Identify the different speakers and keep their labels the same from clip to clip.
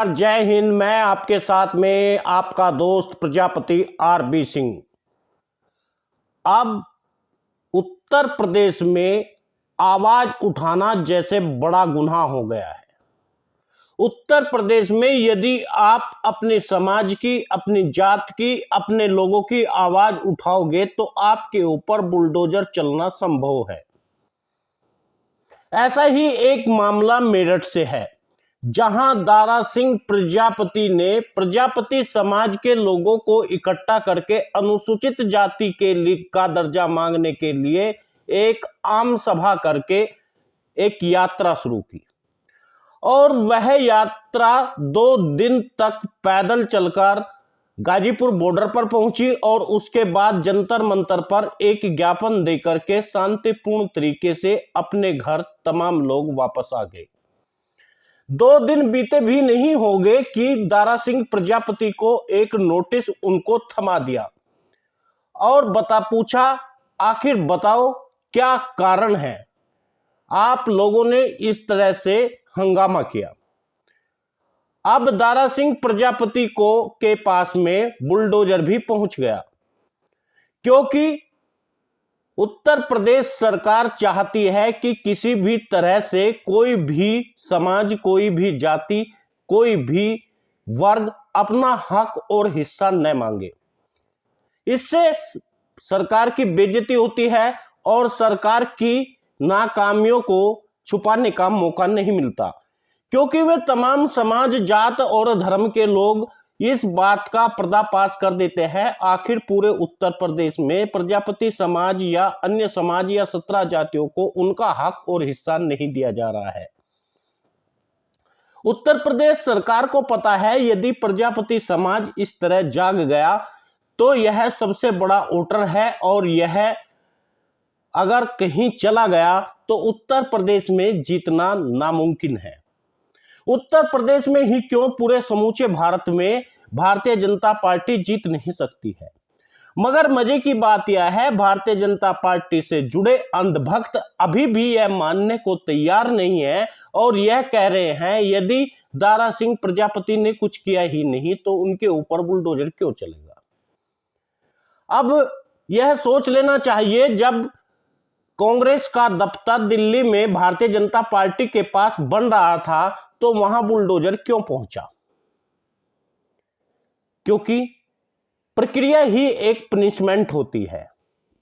Speaker 1: जय हिंद। मैं आपके साथ में आपका दोस्त प्रजापति आरबी सिंह। अब उत्तर प्रदेश में आवाज उठाना जैसे बड़ा गुनाह हो गया है। उत्तर प्रदेश में यदि आप अपने समाज की, अपनी जात की, अपने लोगों की आवाज उठाओगे तो आपके ऊपर बुलडोजर चलना संभव है। ऐसा ही एक मामला मेरठ से है, जहां दारा सिंह प्रजापति ने प्रजापति समाज के लोगों को इकट्ठा करके अनुसूचित जाति के का दर्जा मांगने के लिए एक आम सभा करके एक यात्रा शुरू की और वह यात्रा 2 दिन तक पैदल चलकर गाजीपुर बॉर्डर पर पहुंची और उसके बाद जंतर मंतर पर एक ज्ञापन देकर के शांतिपूर्ण तरीके से अपने घर तमाम लोग वापस आ गए। 2 दिन बीते भी नहीं हो गए कि दारा सिंह प्रजापति को एक नोटिस उनको थमा दिया और पूछा, आखिर बताओ क्या कारण है, आप लोगों ने इस तरह से हंगामा किया। अब दारा सिंह प्रजापति को के पास में बुलडोजर भी पहुंच गया, क्योंकि उत्तर प्रदेश सरकार चाहती है कि किसी भी तरह से कोई भी समाज, कोई भी जाति, कोई भी वर्ग अपना हक और हिस्सा न मांगे। इससे सरकार की बेइज्जती होती है और सरकार की नाकामियों को छुपाने का मौका नहीं मिलता, क्योंकि वे तमाम समाज, जात और धर्म के लोग इस बात का पर्दाफाश कर देते हैं। आखिर पूरे उत्तर प्रदेश में प्रजापति समाज या अन्य समाज या 17 जातियों को उनका हक और हिस्सा नहीं दिया जा रहा है। उत्तर प्रदेश सरकार को पता है यदि प्रजापति समाज इस तरह जाग गया तो यह सबसे बड़ा वोटर है और यह अगर कहीं चला गया तो उत्तर प्रदेश में जीतना नामुमकिन है। उत्तर प्रदेश में ही क्यों, पूरे समूचे भारत में भारतीय जनता पार्टी जीत नहीं सकती है। मगर मजे की बात यह है, भारतीय जनता पार्टी से जुड़े अंधभक्त अभी भी यह मानने को तैयार नहीं है और यह कह रहे हैं यदि दारा सिंह प्रजापति ने कुछ किया ही नहीं तो उनके ऊपर बुलडोजर क्यों चलेगा। अब यह सोच लेना चाहिए, जब कांग्रेस का दफ्तर दिल्ली में भारतीय जनता पार्टी के पास बन रहा था तो वहां बुलडोजर क्यों पहुंचा। क्योंकि प्रक्रिया ही एक पनिशमेंट होती है,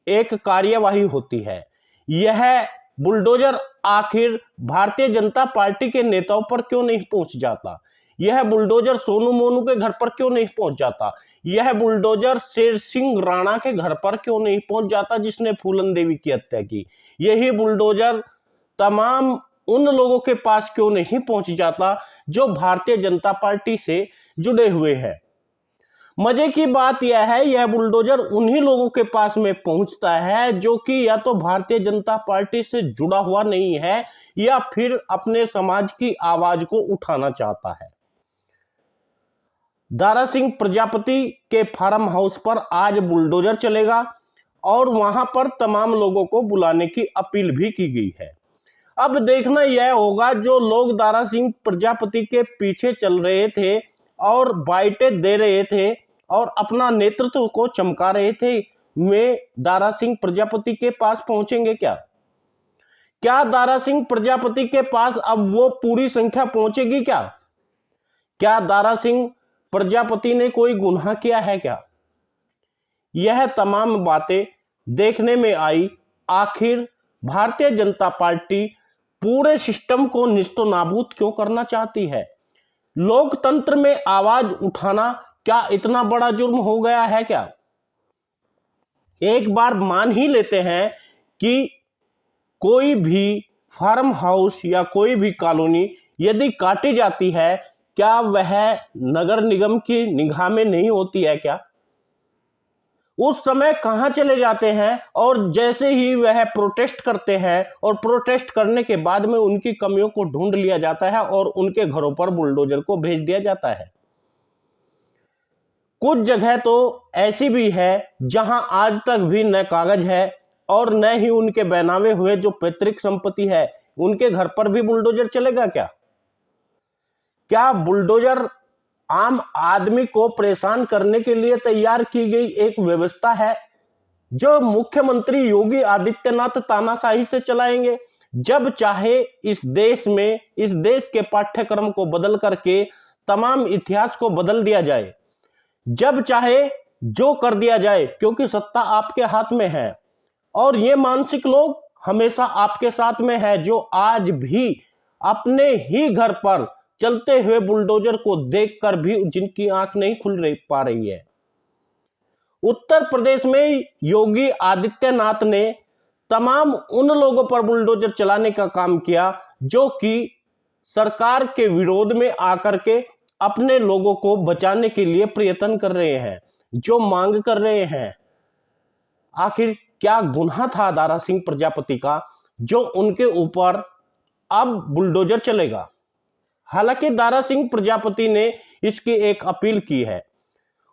Speaker 1: एक कार्यवाही होती है। यह बुलडोजर आखिर भारतीय जनता पार्टी के नेताओं पर क्यों नहीं पहुंच जाता, यह बुलडोजर सोनू मोनू के घर पर क्यों नहीं पहुंच जाता, यह बुलडोजर शेर सिंह राणा के घर पर क्यों नहीं पहुंच जाता जिसने फूलन देवी की हत्या की। यही बुलडोजर तमाम उन लोगों के पास क्यों नहीं पहुंच जाता जो भारतीय जनता पार्टी से जुड़े हुए हैं। मजे की बात यह है, यह बुलडोजर उन्हीं लोगों के पास में पहुंचता है जो कि या तो भारतीय जनता पार्टी से जुड़ा हुआ नहीं है या फिर अपने समाज की आवाज को उठाना चाहता है। दारा सिंह प्रजापति के फार्म हाउस पर आज बुलडोजर चलेगा और वहां पर तमाम लोगों को बुलाने की अपील भी की गई है। अब देखना यह होगा, जो लोग दारा सिंह प्रजापति के पीछे चल रहे थे और बाइटें दे रहे थे और अपना नेतृत्व को चमका रहे थे, वे दारा सिंह प्रजापति के पास पहुंचेंगे क्या? क्या दारा सिंह प्रजापति के पास अब वो पूरी संख्या पहुंचेगी क्या? क्या दारा सिंह प्रजापति ने कोई गुनाह किया है क्या? यह तमाम बातें देखने में आई। आखिर भारतीय जनता पार्टी पूरे सिस्टम को निस्तो नाबूद क्यों करना चाहती है? लोकतंत्र में आवाज उठाना क्या इतना बड़ा जुर्म हो गया है क्या? एक बार मान ही लेते हैं कि कोई भी फार्म हाउस या कोई भी कॉलोनी यदि काटी जाती है, क्या वह नगर निगम की निगाह में नहीं होती है क्या? उस समय कहां चले जाते हैं और जैसे ही वह प्रोटेस्ट करते हैं और प्रोटेस्ट करने के बाद में उनकी कमियों को ढूंढ लिया जाता है और उनके घरों पर बुलडोजर को भेज दिया जाता है। कुछ जगह तो ऐसी भी है जहां आज तक भी न कागज है और न ही उनके बनावे हुए जो पैतृक संपत्ति है, उनके घर पर भी बुलडोजर चलेगा क्या? क्या बुलडोजर आम आदमी को परेशान करने के लिए तैयार की गई एक व्यवस्था है जो मुख्यमंत्री योगी आदित्यनाथ तानाशाही से चलाएंगे? जब चाहे इस देश के पाठ्यक्रम को बदल करके तमाम इतिहास को बदल दिया जाए, जब चाहे जो कर दिया जाए, क्योंकि सत्ता आपके हाथ में है और ये मानसिक लोग हमेशा आपके साथ में है जो आज भी अपने ही घर पर चलते हुए बुलडोजर को देखकर भी जिनकी आंख नहीं खुल पा रही है। उत्तर प्रदेश में योगी आदित्यनाथ ने तमाम उन लोगों पर बुलडोजर चलाने का काम किया जो कि सरकार के विरोध में आकर के अपने लोगों को बचाने के लिए प्रयत्न कर रहे हैं, जो मांग कर रहे हैं। आखिर क्या गुनाह था दारा सिंह प्रजापति का जो उनके ऊपर अब बुलडोजर चलेगा? हालांकि दारा सिंह प्रजापति ने इसकी एक अपील की है।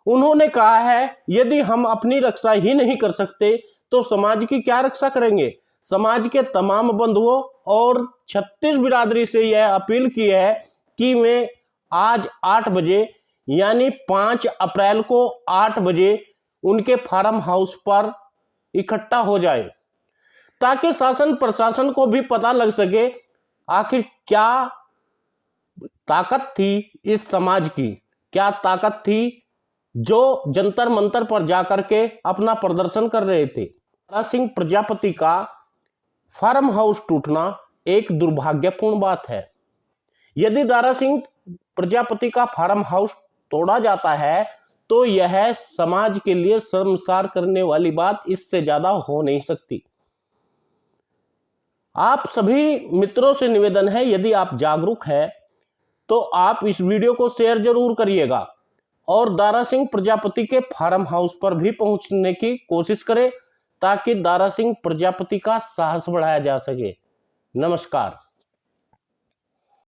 Speaker 1: उन्होंने कहा है यदि हम अपनी रक्षा ही नहीं कर सकते तो समाज की क्या रक्षा करेंगे। समाज के तमाम बंधुओं और 36 बिरादरी से यह अपील की है कि वे आज 8 बजे यानी 5 अप्रैल को 8 बजे उनके फार्म हाउस पर इकट्ठा हो जाए ताकि शासन प्रशासन को भी पता लग सके आखिर क्या ताकत थी इस समाज की, क्या ताकत थी जो जंतर मंतर पर जाकर के अपना प्रदर्शन कर रहे थे। दारा सिंह प्रजापति का फार्म हाउस टूटना एक दुर्भाग्यपूर्ण बात है। यदि दारा सिंह प्रजापति का फार्म हाउस तोड़ा जाता है तो यह समाज के लिए शर्मसार करने वाली बात इससे ज्यादा हो नहीं सकती। आप सभी मित्रों से निवेदन है, यदि आप जागरूक हैं तो आप इस वीडियो को शेयर जरूर करिएगा और दारा सिंह प्रजापति के फार्म हाउस पर भी पहुंचने की कोशिश करें ताकि दारा सिंह प्रजापति का साहस बढ़ाया जा सके। नमस्कार।